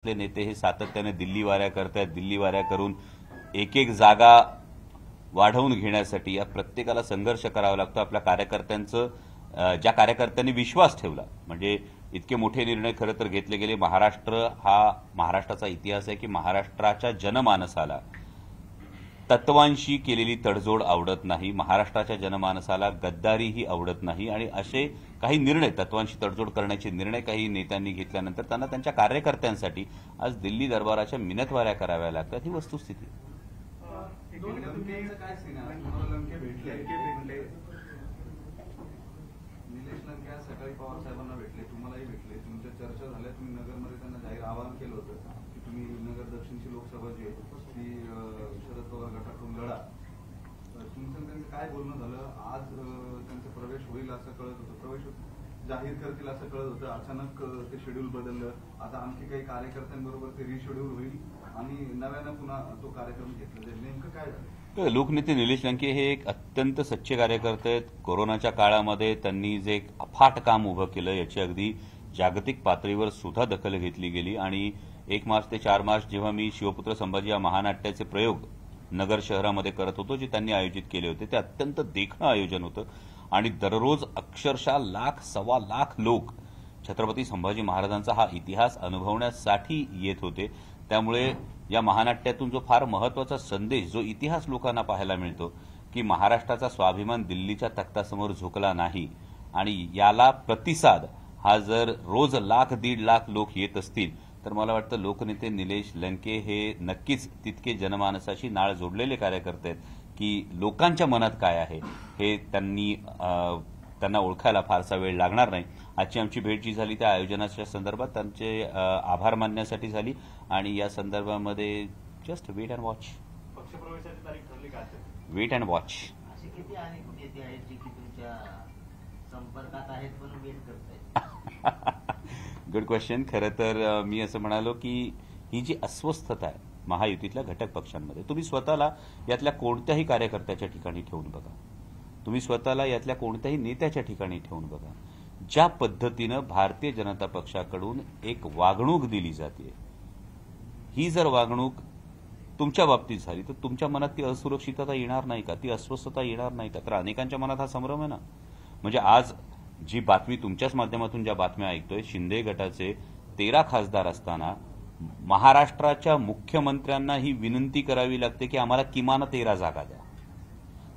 नेते हे सातत्याने दिल्ली वाऱ्या करतायत. दिल्ली वाऱ्या करून एक एक जागा वाढवून घेण्यासाठी या प्रत्येकाला संघर्ष करावा लागतो. आपल्या कार्यकर्त्यांचं ज्या कार्यकर्त्यांनी विश्वास ठेवला, म्हणजे इतके मोठे निर्णय खरं तर घेतले गेले. महाराष्ट्राचा इतिहास आहे की महाराष्ट्राच्या जनमानसाला तत्वांशी केलेली तडजोड आवडत नाही, महाराष्ट्राच्या जनमानसाला गद्दारीही आवडत नाही. आणि असे काही निर्णय, तत्वांशी तडजोड करण्याचे निर्णय काही नेत्यांनी घेतल्यानंतर त्यांना त्यांच्या कार्यकर्त्यांसाठी आज दिल्ली दरबाराच्या मिनतवाऱ्या कराव्या लागतात. ही वस्तुस्थिती. निलेश लंके आज सकाळी पवार साहेबांना भेटले, तुम्हालाही भेटले, तुमच्या चर्चा झाल्या. तुम्ही नगरमध्ये त्यांना जाहीर आवाहन केलं होतं की तुम्ही नगर दक्षिणची लोकसभा जी आहे ती शरद पवार गटाकडून लढा. तुमचं त्यांचं काय बोलणं झालं? आज त्यांचा प्रवेश होईल असं कळत होतं, प्रवेश जाहीर करतील असं कळत होतं. अचानक ते शेड्यूल बदललं. आता आणखी काही कार्यकर्त्यांबरोबर ते रिशेड्यूल होईल आणि नव्यानं पुन्हा तो कार्यक्रम घेतला जाईल. नेमकं काय झालं? लोकनेते निलेश लंके हे एक अत्यंत सच्चे कार्यकर्ते आहेत. कोरोनाच्या काळामध्ये त्यांनी जे एक अफाट काम उभं केलं याची अगदी जागतिक पातळीवर सुद्धा दखल घेतली गेली. आणि 1 मार्च ते 4 मार्च जेव्हा मी शिवपुत्र संभाजी या महानाट्याचे प्रयोग नगर शहरामध्ये करत होतो, जे त्यांनी आयोजित केले होते, ते अत्यंत देखणं आयोजन होतं. आणि दररोज अक्षरशः लाख सव्वा लाख लोक छत्रपती संभाजी महाराजांचा हा इतिहास अनुभवण्यासाठी येत होते. त्यामुळे या महानाट्यातून जो फार महत्वाचा संदेश, जो इतिहास लोकांना पाहायला मिळतो की महाराष्ट्राचा स्वाभिमान दिल्लीच्या तख्तासमोर झुकला नाही. आणि याला प्रतिसाद हा जर रोज लाख दीड लाख लोक येत असतील तर मला वाटतं लोकनेते निलेश लंके हे नक्कीच तितके जनमानसाशी नाळ जोडलेले कार्यकर्ते आहेत की लोकांच्या मनात काय आहे हे त्यांना ओळखायला फारसा वेळ लागणार नाही. आजची आमची भेट जी झाली त्या आयोजनाच्या संदर्भात त्यांचे आभार मानण्यासाठी झाली. आणि या संदर्भामध्ये जस्ट वेट अँड वॉच. पक्षप्रवेशाची तारीख ठरली का? Wait and watch. असे किती अनेक नेते आहेत जे की तुमच्या संपर्कात आहेत पण वेट करतायत? Good question. खरं तर मी असं म्हणालो की ही जी अस्वस्थता आहे महायुतीतल्या घटक पक्षांमध्ये, तुम्ही स्वतःला यातल्या कोणत्याही कार्यकर्त्याच्या ठिकाणी ठेवून बघा, तुम्ही स्वतःला यातल्या कोणत्याही नेत्याच्या ठिकाणी ठेवून बघा. ज्या पद्धतीनं भारतीय जनता पक्षाकडून एक वागणूक दिली जाते, ही जर वागणूक तुमच्या बाबतीत झाली तर तुमच्या मनात ती असुरक्षितता येणार नाही का? ती अस्वस्थता येणार नाही का? तर अनेकांच्या मनात हा संभ्रम आहे ना. म्हणजे आज जी बातमी, तुमच्याच माध्यमातून ज्या बातम्या ऐकतोय, शिंदे गटाचे 13 खासदार असताना महाराष्ट्राच्या मुख्यमंत्र्यांना ही विनंती करावी लागते की आम्हाला किमान 13 जागा द्या.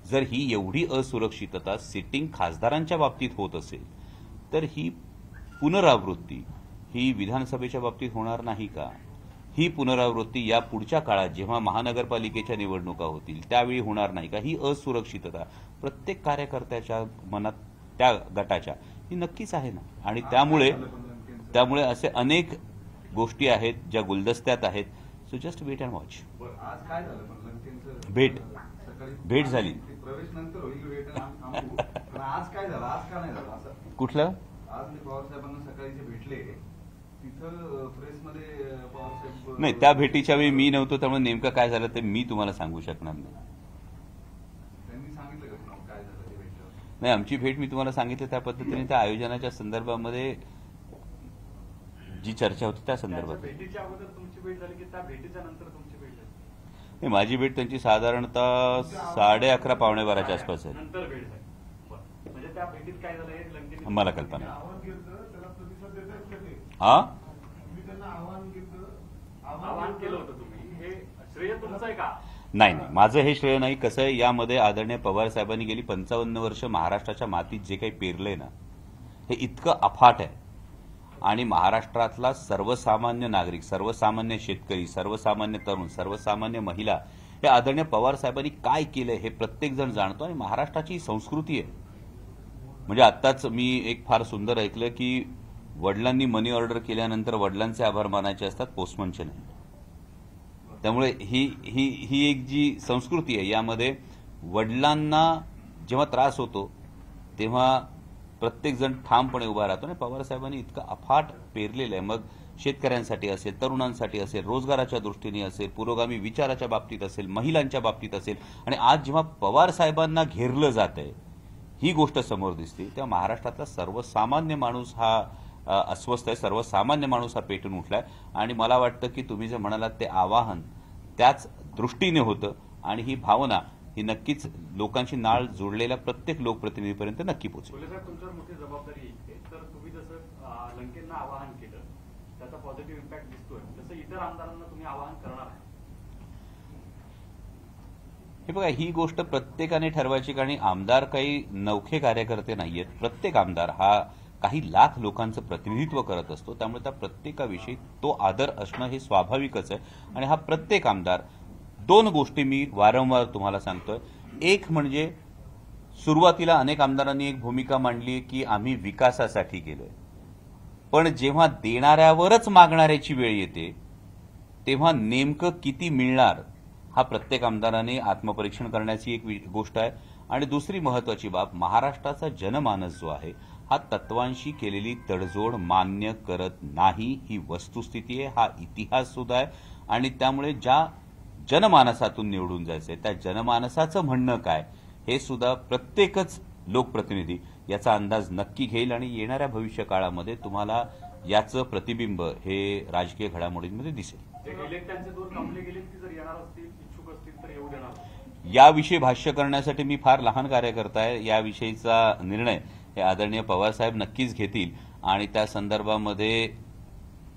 जर ही एवढी असुरक्षितता सिटिंग खासदारांच्या बाबतीत होत असेल तर ही पुनरावृत्ती ही विधानसभेच्या बाबतीत होणार नाही का? ही पुनरावृत्ती या पुढच्या काळात जेव्हा महानगरपालिकेच्या निवडणुका होतील त्यावेळी होणार नाही का? ही असुरक्षितता प्रत्येक कार्यकर्त्याच्या मनात, त्या गटाच्या, ही नक्कीच आहे ना. आणि त्यामुळे असे अनेक गोष्टी आहेत ज्या गुलदस्त्यात आहेत. So just wait and watch. आज काय झालं? भेट झाली. प्रवेश नंतर होईल वेट आणि आज काय झालं? आज का नाही झालं असं? कुठलं? आज मी पवार साहेबांना सकाळी जे भेटले तिथं प्रेसमध्ये पवार साहेब नाही, त्या भेटीच्या वेळी मी नव्हतो, त्यामुळे नेमकं काय झालं ते मी तुम्हाला सांगू शकणार नाही. त्यांनी सांगितलं का तुम्हाला काय झालं ते भेटल्यावर? नाही, आमची भेट मी तुम्हाला सांगितलं त्या पद्धतीने त्या आयोजनाच्या संदर्भामध्ये जी चर्चा होती त्या संदर्भात. भेटीच्या अगोदर तुमची भेट झाली की त्या भेटीच्या नंतर तुमची भेट झाली? नाही, माझी भेट त्यांची साधारणतः 11:30 पावणे 12च्या आसपास आहे. नंतर भेट झाली. म्हणजे त्या भेटीत काय झालं हे लंकेने मला कल्पना आहे. आव्हान केलं, त्याला प्रतिसाद देतात. हा, तुम्ही त्यांना आव्हान केलं होतं तुम्ही, हे श्रेय तुमचं आहे का? नाही, माझं हे श्रेय नाही. कसं आहे, यामध्ये आदरणीय पवार साहेबांनी गेली 55 वर्ष महाराष्ट्राच्या मातीत जे काही पेरलंय ना, हे इतकं अफाट आहे. आणि महाराष्ट्रातला सर्वसामान्य नागरिक, सर्वसामान्य शेतकरी, सर्वसामान्य तरुण, सर्वसामान्य महिला, हे आदरणीय पवार साहेबांनी काय केलंय हे प्रत्येक जण जाणतो. आणि महाराष्ट्राची संस्कृती आहे. म्हणजे आत्ताच मी एक फार सुंदर ऐकलं की वडिलांनी मनी ऑर्डर केल्यानंतर वडिलांचे आभार मानायचे असतात, पोस्टमनचे नाही. त्यामुळे ही एक जी संस्कृती आहे, यामध्ये वडिलांना जेव्हा त्रास होतो तेव्हा प्रत्येक जण ठामपणे उभा राहतो. आणि पवार साहेबांनी इतकं अफाट पेरलेलं आहे. मग शेतकऱ्यांसाठी असेल, तरुणांसाठी असेल, रोजगाराच्या दृष्टीने असेल, पुरोगामी विचाराच्या बाबतीत असेल, महिलांच्या बाबतीत असेल. आणि आज जेव्हा पवार साहेबांना घेरलं जात आहे, ही गोष्ट समोर दिसते, तेव्हा महाराष्ट्रातला सर्वसामान्य माणूस हा अस्वस्थ आहे. सर्वसामान्य माणूस हा पेटून उठलाय आणि मला वाटतं की तुम्ही जे म्हणालात ते आवाहन त्याच दृष्टीने होतं आणि ही भावना ही नक्कीच लोकांशी नाळ जोडलेल्या प्रत्येक लोकप्रतिनिधीपर्यंत नक्की पोहोचेल. बोले साहेब, तुमच्यावर मोठी जबाबदारी येते. तर तुम्ही जसं लंकेंना आवाहन केलं त्याचा पॉझिटिव्ह इम्पॅक्ट दिसतोय, तसं इतर आमदारांना तुम्ही आवाहन करणार आहे? हे बघा, ही गोष्ट प्रत्येकाने ठरवायची, कारण आमदार काही नवखे कार्यकर्ते नाहीयेत. प्रत्येक आमदार हा काही लाख लोकांचं प्रतिनिधित्व करत असतो, त्यामुळे त्या प्रत्येकाविषयी तो आदर असणं हे स्वाभाविकच आहे. आणि हा प्रत्येक आमदार, दोन गोष्टी मी वारंवार तुम्हाला सांगतोय. एक म्हणजे सुरुवातीला अनेक आमदारांनी एक भूमिका मांडली की आम्ही विकासासाठी गेलोय, पण जेव्हा देणाऱ्यावरच मागणाऱ्याची वेळ येते तेव्हा नेमकं किती मिळणार हा प्रत्येक आमदाराने आत्मपरीक्षण करण्याची एक गोष्ट आहे. आणि दुसरी महत्वाची बाब, महाराष्ट्राचा जनमानस जो आहे हा तत्वांशी केलेली तडजोड मान्य करत नाही, ही वस्तुस्थिती आहे, हा इतिहास सुद्धा आहे. आणि त्यामुळे ज्या जनमानसातून निवडून जायचंय त्या जनमानसाचं म्हणणं काय हे सुद्धा प्रत्येकच लोकप्रतिनिधी याचा अंदाज नक्की घेईल आणि येणाऱ्या भविष्य काळामध्ये तुम्हाला याचं प्रतिबिंब हे राजकीय घडामोडींमध्ये दिसेल. इलेक्ट्रॉनचे 2 कापले गेले की जर येणार असतील, इच्छुक असतील तर येऊ देणार? याविषयी भाष्य करण्यासाठी मी फार लहान कार्यकर्ता आहे. याविषयीचा निर्णय हे आदरणीय पवारसाहेब नक्कीच घेतील आणि त्या संदर्भामध्ये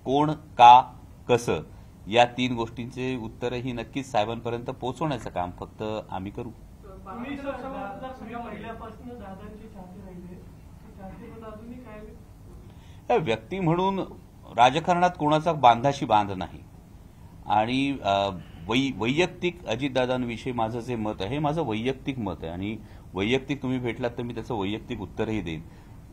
कोण, का, कसं या 3 गोष्टींचे उत्तरही नक्कीच साहेबांपर्यंत पोहोचवण्याचं काम फक्त आम्ही करू. तुम्ही सगळ्या महिल्यापासून दादांचे चाहते राहिले, चाहते पण अजूनही काय व्यक्ती म्हणून राजकारणात कोणाचा बांधाशी बांध नाही. आणि वैयक्तिक अजितदादांविषयी माझं जे मत आहे हे माझं वैयक्तिक मत आहे आणि वैयक्तिक तुम्ही भेटलात तर मी त्याचं वैयक्तिक उत्तरही देईन.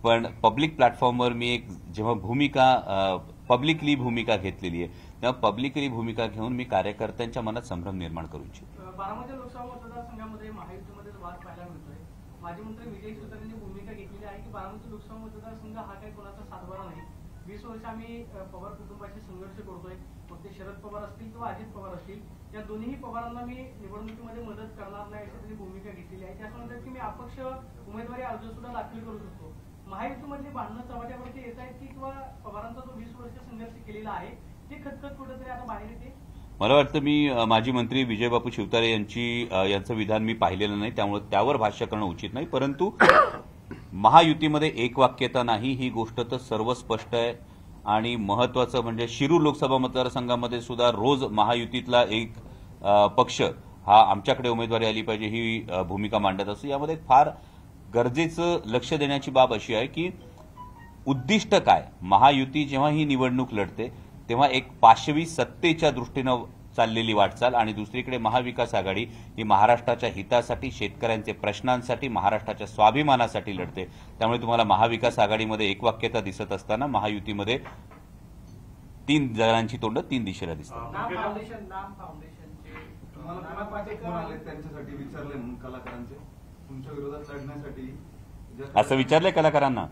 पण पब्लिक प्लॅटफॉर्मवर मी एक जेव्हा पब्लिकली भूमिका घेतलेली आहे तेव्हा पब्लिकली भूमिका घेऊन मी कार्यकर्त्यांच्या मनात संभ्रम निर्माण करू इच्छितो. बारामती लोकसभा मतदारसंघामध्ये महायुतीमध्ये वाद पाहायला मिळतोय. माजी मंत्री विजय शिवतारेंनी भूमिका घेतलेली आहे की बारामती लोकसभा मतदारसंघ हा काही कोणाचा सातबारा नाही. 20 वर्ष आम्ही पवार कुटुंबाशी संघर्ष करतोय. मग ते शरद पवार असतील किंवा अजित पवार असतील, या दोन्ही पवारांना मी निवडणुकीमध्ये मदत करणार नाही अशी त्यांनी भूमिका घेतलेली आहे. त्याच म्हणतात की मी अपक्ष उमेदवारी अर्ज सुद्धा दाखल करू शकतो. महायुतीमधली भांडणं चव्हाट्यावरती येत आहेत की किंवा पवारांचा जो 20 वर्ष संघर्ष केलेला आहे ते खतखत कुठेतरी आता बाहेर येते? मला वाटतं मी माजी मंत्री विजयबापू शिवतारे यांचं विधान मी पाहिलेलं नाही, त्यामुळे त्यावर भाष्य करणं उचित नाही. परंतु महायुतीमध्ये एकवाक्यता नाही ही गोष्ट तर सर्व स्पष्ट आहे. आणि महत्वाचं म्हणजे शिरूर लोकसभा मतदारसंघामध्ये सुद्धा रोज महायुतीतला एक पक्ष हा आमच्याकडे उमेदवारी आली पाहिजे ही भूमिका मांडत असतो. यामध्ये फार गरजेचं लक्ष देण्याची बाब अशी आहे की उद्दिष्ट काय. महायुती जेव्हा ही निवडणूक लढते तेव्हा एक पाशवी सत्तेच्या दृष्टीनं चाललेली वाटचाल आणि दुसरीकडे महाविकास आघाडी ही महाराष्ट्राच्या हितासाठी, शेतकऱ्यांचे प्रश्नांसाठी, महाराष्ट्राच्या स्वाभिमानासाठी लढते. त्यामुळे तुम्हाला महाविकास आघाडीमध्ये एकवाक्यता दिसत असताना महायुतीमध्ये 3 जणांची तोंड 3 दिशेला दिसतात. तुम्हाला 5 फोन आले त्यांच्यासाठी विचारले म्हणून कलाकारांचे तुमच्या विरोधात लढण्यासाठी? असं विचारलंय कलाकारांना?